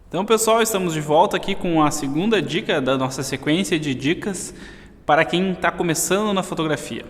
Então, pessoal, estamos de volta aqui com a segunda dica da nossa sequência de dicas para quem está começando na fotografia.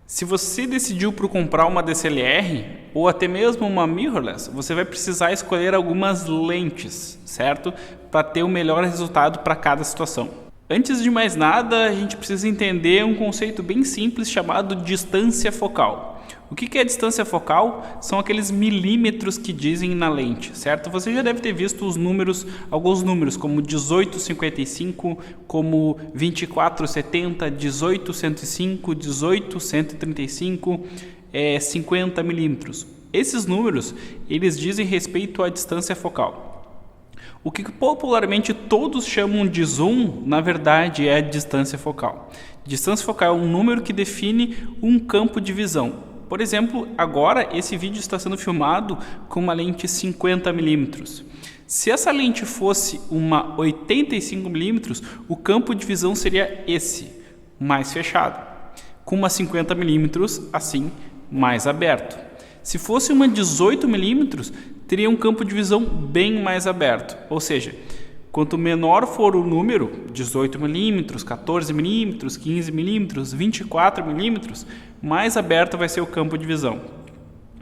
Se você decidiu por comprar uma DSLR ou até mesmo uma mirrorless, você vai precisar escolher algumas lentes, certo? Para ter o melhor resultado para cada situação. Antes de mais nada, a gente precisa entender um conceito bem simples chamado distância focal. O que é distância focal? São aqueles milímetros que dizem na lente, certo? Você já deve ter visto os números, alguns números como 1855, como 2470, 1805, 18135, 50 milímetros. Esses números, eles dizem respeito à distância focal. O que popularmente todos chamam de zoom, na verdade é a distância focal. Distância focal é um número que define um campo de visão. Por exemplo, agora esse vídeo está sendo filmado com uma lente 50mm. Se essa lente fosse uma 85mm, o campo de visão seria esse, mais fechado. Com uma 50mm, assim, mais aberto. Se fosse uma 18mm, teria um campo de visão bem mais aberto. Ou seja, quanto menor for o número, 18mm, 14mm, 15mm, 24mm, mais aberto vai ser o campo de visão.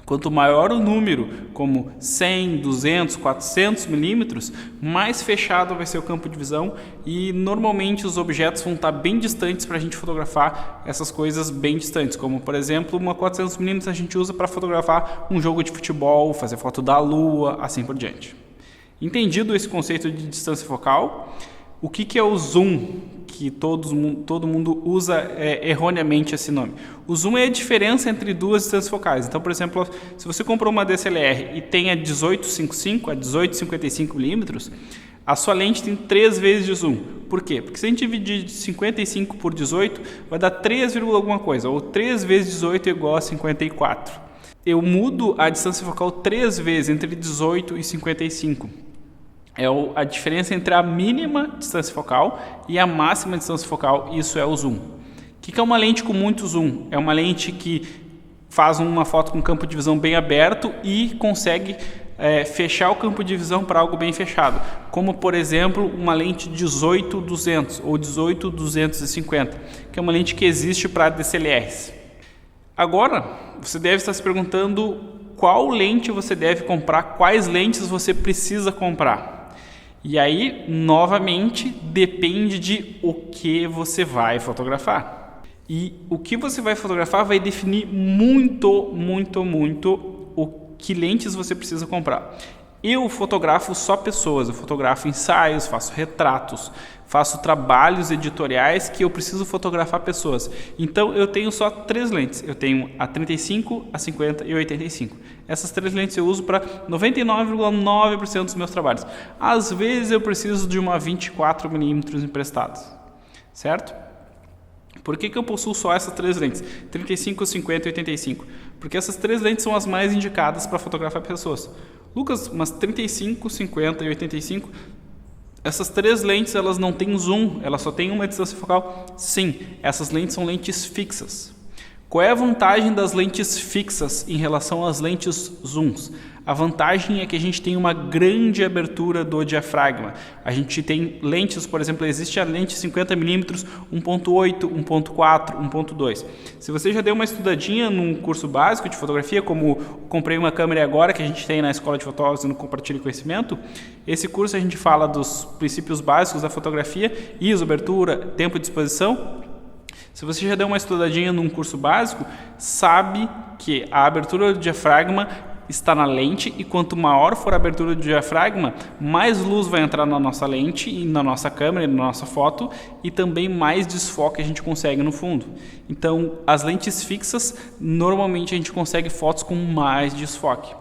Quanto maior o número, como 100, 200, 400 milímetros, mais fechado vai ser o campo de visão e normalmente os objetos vão estar bem distantes para a gente fotografar essas coisas bem distantes, como por exemplo uma 400 milímetros a gente usa para fotografar um jogo de futebol, fazer foto da lua, assim por diante. Entendido esse conceito de distância focal, o que é o zoom, que todo mundo usa erroneamente esse nome? O zoom é a diferença entre duas distâncias focais. Então, por exemplo, se você comprou uma DSLR e tem a 1855, a 1855 milímetros, a sua lente tem 3 vezes de zoom. Por quê? Porque se a gente dividir 55 por 18, vai dar 3, alguma coisa, ou 3 vezes 18 é igual a 54. Eu mudo a distância focal 3 vezes entre 18 e 55. É a diferença entre a mínima distância focal e a máxima distância focal, isso é o zoom. O que é uma lente com muito zoom? É uma lente que faz uma foto com campo de visão bem aberto e consegue fechar o campo de visão para algo bem fechado, como por exemplo uma lente 18-200 ou 18-250, que é uma lente que existe para DSLRs. Agora, você deve estar se perguntando qual lente você deve comprar, quais lentes você precisa comprar. E aí, novamente, depende de o que você vai fotografar. E o que você vai fotografar vai definir muito o que lentes você precisa comprar. Eu fotografo só pessoas, eu fotografo ensaios, faço retratos, faço trabalhos editoriais que eu preciso fotografar pessoas. Então eu tenho só 3 lentes, eu tenho a 35, a 50 e a 85. Essas 3 lentes eu uso para 99,9% dos meus trabalhos. Às vezes eu preciso de uma 24mm emprestados, certo? Por que eu possuo só essas 3 lentes? 35, 50 e 85. Porque essas 3 lentes são as mais indicadas para fotografar pessoas. Lucas, mas 35, 50 e 85, essas 3 lentes elas não têm zoom, elas só têm uma distância focal? Sim, essas lentes são lentes fixas. Qual é a vantagem das lentes fixas em relação às lentes zooms? A vantagem é que a gente tem uma grande abertura do diafragma. A gente tem lentes, por exemplo, existe a lente 50mm 1.8, 1.4, 1.2. Se você já deu uma estudadinha num curso básico de fotografia, como comprei uma câmera agora que a gente tem na Escola de Fotógrafos no Compartilhe Conhecimento, esse curso a gente fala dos princípios básicos da fotografia, ISO, abertura, tempo de exposição. Se você já deu uma estudadinha num curso básico, sabe que a abertura do diafragma está na lente e quanto maior for a abertura do diafragma, mais luz vai entrar na nossa lente e na nossa câmera, na nossa foto e também mais desfoque a gente consegue no fundo. Então, as lentes fixas, normalmente a gente consegue fotos com mais desfoque.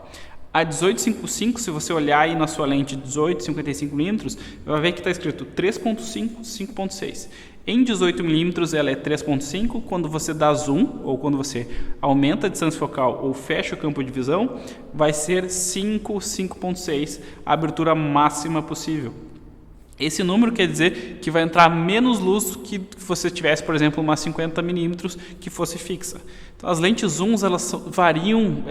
A 1855, se você olhar aí na sua lente 18-55mm, vai ver que está escrito 3.5, 5.6. Em 18mm ela é 3.5, quando você dá zoom, ou quando você aumenta a distância focal ou fecha o campo de visão, vai ser 5, 5.6, a abertura máxima possível. Esse número quer dizer que vai entrar menos luz do que você tivesse, por exemplo, uma 50mm que fosse fixa. Então, as lentes zooms elas variam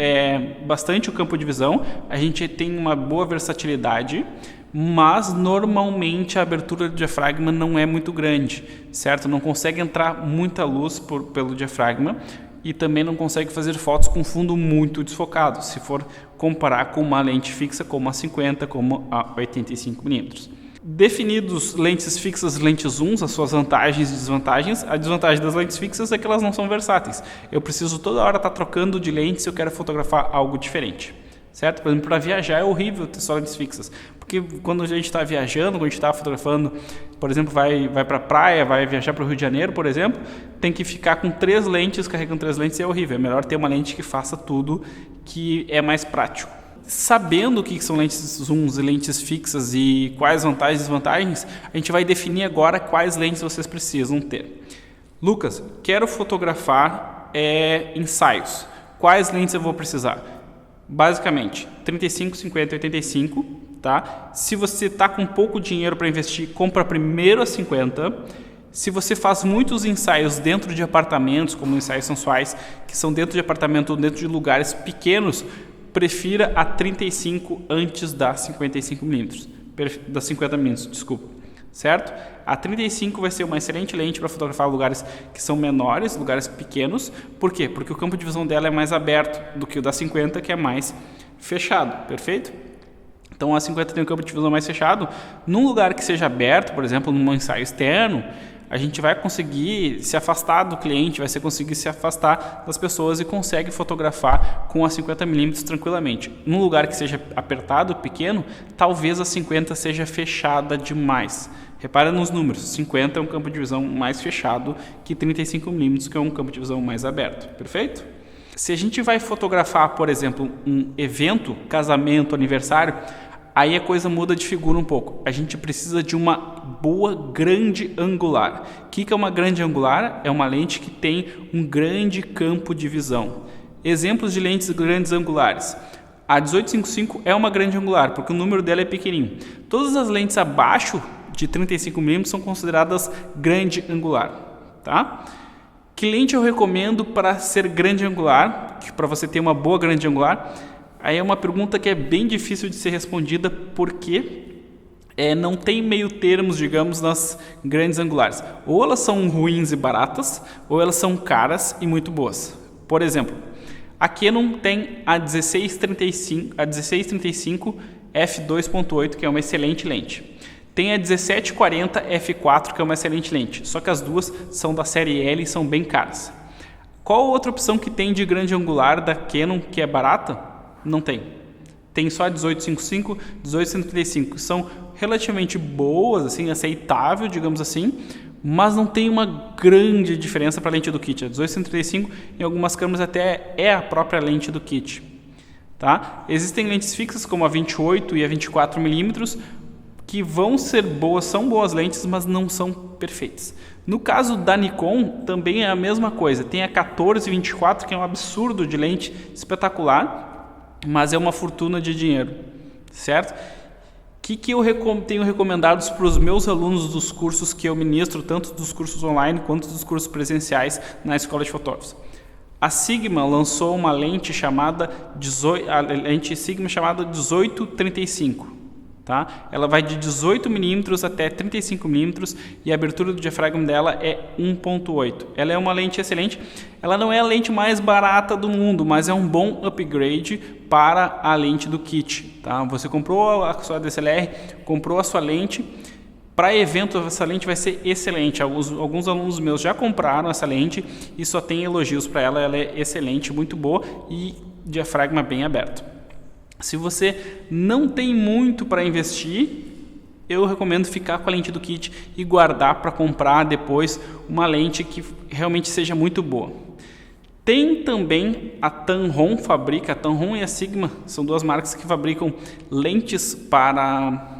bastante o campo de visão, a gente tem uma boa versatilidade, mas normalmente a abertura do diafragma não é muito grande, certo? Não consegue entrar muita luz pelo diafragma e também não consegue fazer fotos com fundo muito desfocado, se for comparar com uma lente fixa como a 50, como a 85mm. Definidos lentes fixas e lentes zooms, as suas vantagens e desvantagens. A desvantagem das lentes fixas é que elas não são versáteis. Eu preciso toda hora estar trocando de lente se eu quero fotografar algo diferente, certo? Por exemplo, para viajar é horrível ter só lentes fixas, porque quando a gente está viajando, quando a gente está fotografando, por exemplo, vai para a praia, vai viajar para o Rio de Janeiro, por exemplo, tem que ficar com 3 lentes, carregando 3 lentes, é horrível. É melhor ter uma lente que faça tudo, que é mais prático. Sabendo o que são lentes zooms e lentes fixas e quais vantagens e desvantagens, a gente vai definir agora quais lentes vocês precisam ter. Lucas, quero fotografar ensaios. Quais lentes eu vou precisar? Basicamente, 35, 50 e 85, tá? Se você está com pouco dinheiro para investir, compra primeiro a 50. Se você faz muitos ensaios dentro de apartamentos, como ensaios sensuais, que são dentro de apartamento ou dentro de lugares pequenos, prefira a 35 antes da 55mm, da 50mm, desculpa, certo? A 35 vai ser uma excelente lente para fotografar lugares que são menores, lugares pequenos. Por quê? Porque o campo de visão dela é mais aberto do que o da 50, que é mais fechado, perfeito? Então a 50 tem um campo de visão mais fechado. Num lugar que seja aberto, por exemplo, num ensaio externo, a gente vai conseguir se afastar do cliente, vai conseguir se afastar das pessoas e consegue fotografar com a 50mm tranquilamente. Num lugar que seja apertado, pequeno, talvez a 50 seja fechada demais. Repara nos números, 50 é um campo de visão mais fechado que 35mm, que é um campo de visão mais aberto, perfeito? Se a gente vai fotografar, por exemplo, um evento, casamento, aniversário, aí a coisa muda de figura um pouco. A gente precisa de uma boa grande angular. O que é uma grande angular? É uma lente que tem um grande campo de visão. Exemplos de lentes grandes angulares. A 1855 é uma grande angular, porque o número dela é pequenininho. Todas as lentes abaixo de 35mm são consideradas grande angular, tá? Que lente eu recomendo para ser grande angular, para você ter uma boa grande angular? Aí é uma pergunta que é bem difícil de ser respondida, porque não tem meio termos, digamos, nas grandes angulares. Ou elas são ruins e baratas, ou elas são caras e muito boas. Por exemplo, a Canon tem a 1635 f2.8, que é uma excelente lente. Tem a 1740 f4, que é uma excelente lente. Só que as duas são da série L e são bem caras. Qual outra opção que tem de grande angular da Canon que é barata? Não tem. Tem só a 1855, 1835, que são relativamente boas, assim, aceitável, digamos assim, mas não tem uma grande diferença para a lente do kit. A 1835, em algumas câmeras, até é a própria lente do kit. Tá? Existem lentes fixas, como a 28 e a 24mm, que vão ser boas, são boas lentes, mas não são perfeitas. No caso da Nikon, também é a mesma coisa. Tem a 14-24, que é um absurdo de lente espetacular, mas é uma fortuna de dinheiro, certo? O que eu tenho recomendado para os meus alunos dos cursos que eu ministro, tanto dos cursos online quanto dos cursos presenciais na Escola de Fotógrafos? A Sigma lançou uma lente chamada 1835. Tá? Ela vai de 18mm até 35mm e a abertura do diafragma dela é 1.8. Ela é uma lente excelente. Ela não é a lente mais barata do mundo, mas é um bom upgrade para a lente do kit. Tá? Você comprou a sua DSLR, comprou a sua lente. Para evento, essa lente vai ser excelente. Alguns alunos meus já compraram essa lente e só tem elogios para ela. Ela é excelente, muito boa e diafragma bem aberto. Se você não tem muito para investir, eu recomendo ficar com a lente do kit e guardar para comprar depois uma lente que realmente seja muito boa. Tem também a Tamron, a Tamron e a Sigma, são duas marcas que fabricam lentes para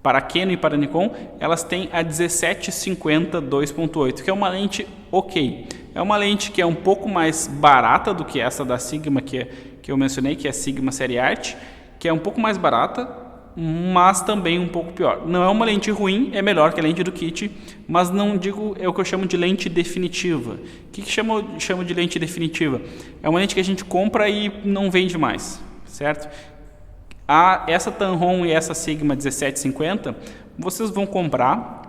a Canon e para a Nikon. Elas têm a 1750 2.8, que é uma lente ok. É uma lente que é um pouco mais barata do que essa da Sigma, que eu mencionei, que é a Sigma Série Art, que é um pouco mais barata, mas também um pouco pior. Não é uma lente ruim, é melhor que a lente do kit, mas não digo, é o que eu chamo de lente definitiva. O que chamo de lente definitiva? É uma lente que a gente compra e não vende mais, certo? Essa Tamron e essa Sigma 1750, vocês vão comprar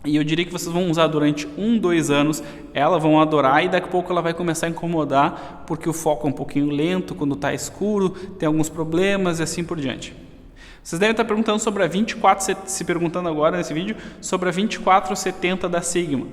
e eu diria que vocês vão usar durante 2 anos, elas vão adorar e daqui a pouco ela vai começar a incomodar porque o foco é um pouquinho lento, quando está escuro, tem alguns problemas e assim por diante. Vocês devem estar perguntando sobre a 24, se perguntando agora nesse vídeo, sobre a 2470 da Sigma.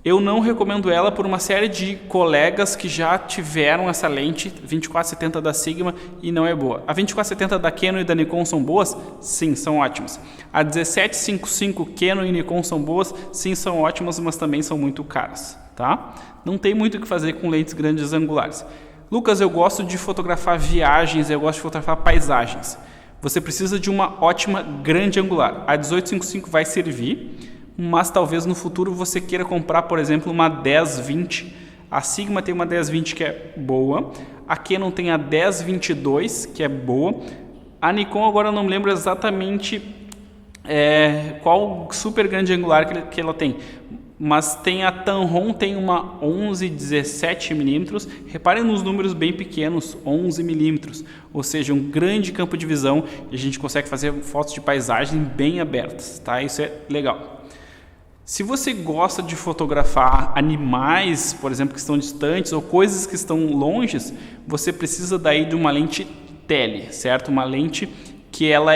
Eu não recomendo ela por uma série de colegas que já tiveram essa lente 2470 da Sigma e não é boa. A 2470 da Canon e da Nikon são boas? Sim, são ótimas. A 1755 Canon e Nikon são boas? Sim, são ótimas, mas também são muito caras, tá? Não tem muito o que fazer com lentes grandes angulares. Lucas, eu gosto de fotografar viagens, eu gosto de fotografar paisagens. Você precisa de uma ótima grande angular. A 1855 vai servir, mas talvez no futuro você queira comprar, por exemplo, uma 10-20. A Sigma tem uma 10-20 que é boa, a Canon tem a 10-22 que é boa, a Nikon agora eu não me lembro exatamente qual super grande angular que ela tem, mas tem a Tamron, tem uma 11-17 milímetros, reparem nos números bem pequenos, 11 milímetros, ou seja, um grande campo de visão e a gente consegue fazer fotos de paisagem bem abertas, tá? Isso é legal. Se você gosta de fotografar animais, por exemplo, que estão distantes ou coisas que estão longes, você precisa daí de uma lente tele, certo? Uma lente que ela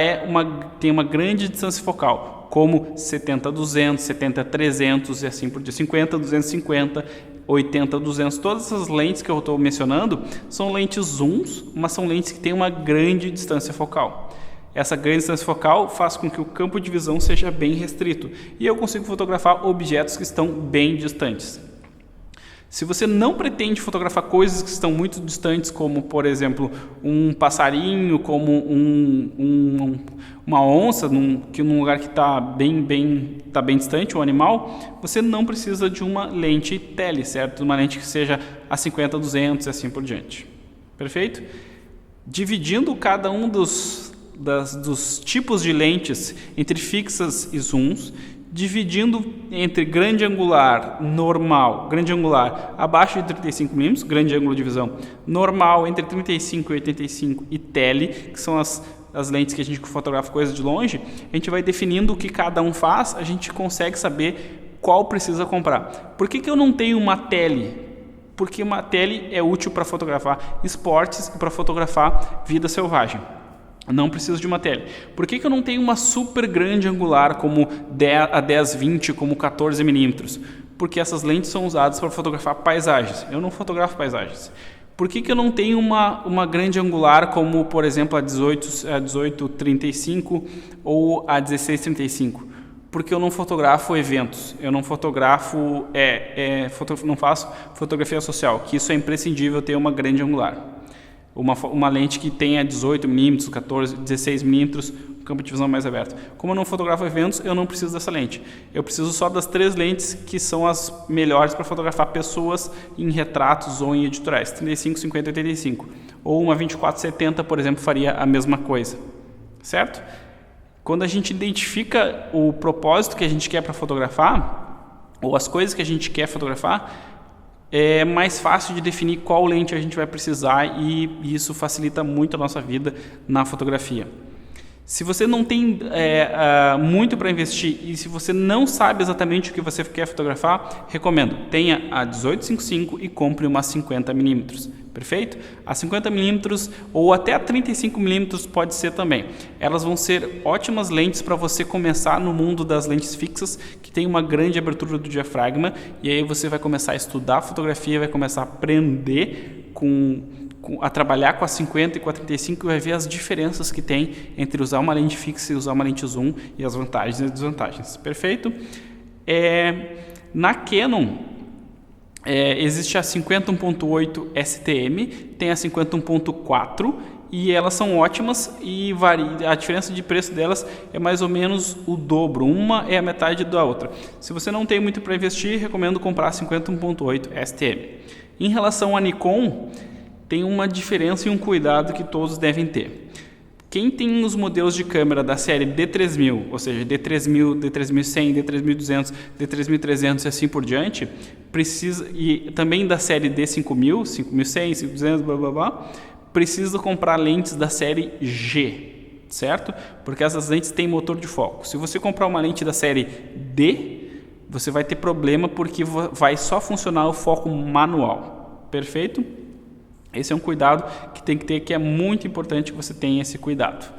tem uma grande distância focal, como 70-200, 70-300 e assim por diante, 50-250, 80-200. Todas essas lentes que eu estou mencionando são lentes zooms, mas são lentes que têm uma grande distância focal. Essa grande distância focal faz com que o campo de visão seja bem restrito e eu consigo fotografar objetos que estão bem distantes. Se você não pretende fotografar coisas que estão muito distantes, como por exemplo um passarinho, como uma onça, num lugar que está bem distante, um animal, você não precisa de uma lente tele, certo? Uma lente que seja a 50-200 e assim por diante. Perfeito? Dividindo cada um dos tipos de lentes entre fixas e zooms, dividindo entre grande angular normal, grande angular abaixo de 35 mm, grande ângulo de visão, normal entre 35 e 85 e tele, que são as lentes que a gente fotografa coisas de longe, a gente vai definindo o que cada um faz, a gente consegue saber qual precisa comprar. Por que eu não tenho uma tele? Porque uma tele é útil para fotografar esportes e para fotografar vida selvagem. Não preciso de uma tele. Por que eu não tenho uma super grande angular como a 10-20, como 14 milímetros? Porque essas lentes são usadas para fotografar paisagens. Eu não fotografo paisagens. Por que eu não tenho uma grande angular como, por exemplo, a 18-35 ou a 16-35? Porque eu não fotografo eventos. Eu não fotografo, não faço fotografia social, que isso é imprescindível ter uma grande angular. Uma lente que tenha 18 mm, 14, 16 mm, um campo de visão mais aberto. Como eu não fotografo eventos, eu não preciso dessa lente. Eu preciso só das 3 lentes que são as melhores para fotografar pessoas em retratos ou em editoriais, 35, 50 e 85. Ou uma 24-70, por exemplo, faria a mesma coisa, certo? Quando a gente identifica o propósito que a gente quer para fotografar, ou as coisas que a gente quer fotografar, é mais fácil de definir qual lente a gente vai precisar e isso facilita muito a nossa vida na fotografia. Se você não tem muito para investir e se você não sabe exatamente o que você quer fotografar, recomendo, tenha a 18-55 e compre uma 50mm, perfeito? A 50mm ou até a 35mm pode ser também. Elas vão ser ótimas lentes para você começar no mundo das lentes fixas, que tem uma grande abertura do diafragma, e aí você vai começar a estudar fotografia, vai começar a aprender a trabalhar com a 50 e com a 35 e vai ver as diferenças que tem entre usar uma lente fixa e usar uma lente zoom e as vantagens e desvantagens. Perfeito? Na Canon existe a 50-1.8 STM, tem a 50-1.4 e elas são ótimas e a diferença de preço delas é mais ou menos o dobro, uma é a metade da outra. Se você não tem muito para investir, recomendo comprar a 50-1.8 STM. Em relação à Nikon, tem uma diferença e um cuidado que todos devem ter. Quem tem os modelos de câmera da série D3000, ou seja, D3000, D3100, D3200, D3300 e assim por diante, e também da série D5000, 5100, 5200, blá blá blá, precisa comprar lentes da série G. certo? Porque essas lentes têm motor de foco. Se você comprar uma lente da série D, você vai ter problema porque vai só funcionar o foco manual, perfeito? Esse é um cuidado que tem que ter, que é muito importante que você tenha esse cuidado.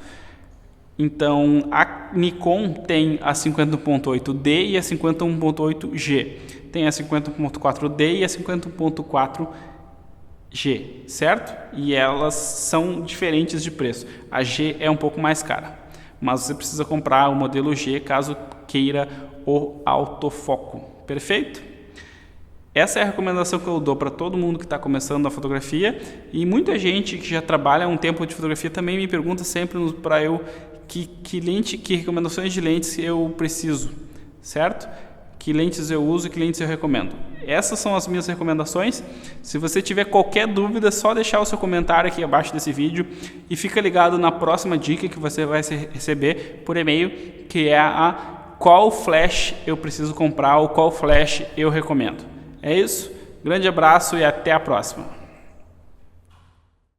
Então, a Nikon tem a 50.8D e a 51.8G. Tem a 50.4D e a 50.4G, certo? E elas são diferentes de preço. A G é um pouco mais cara, mas você precisa comprar o modelo G caso queira o autofoco. Perfeito? Essa é a recomendação que eu dou para todo mundo que está começando a fotografia, e muita gente que já trabalha há um tempo de fotografia também me pergunta sempre para eu que recomendações de lentes eu preciso, certo? Que lentes eu uso e que lentes eu recomendo. Essas são as minhas recomendações. Se você tiver qualquer dúvida, é só deixar o seu comentário aqui abaixo desse vídeo e fica ligado na próxima dica que você vai receber por e-mail, que é a qual flash eu preciso comprar ou qual flash eu recomendo. É isso, grande abraço e até a próxima.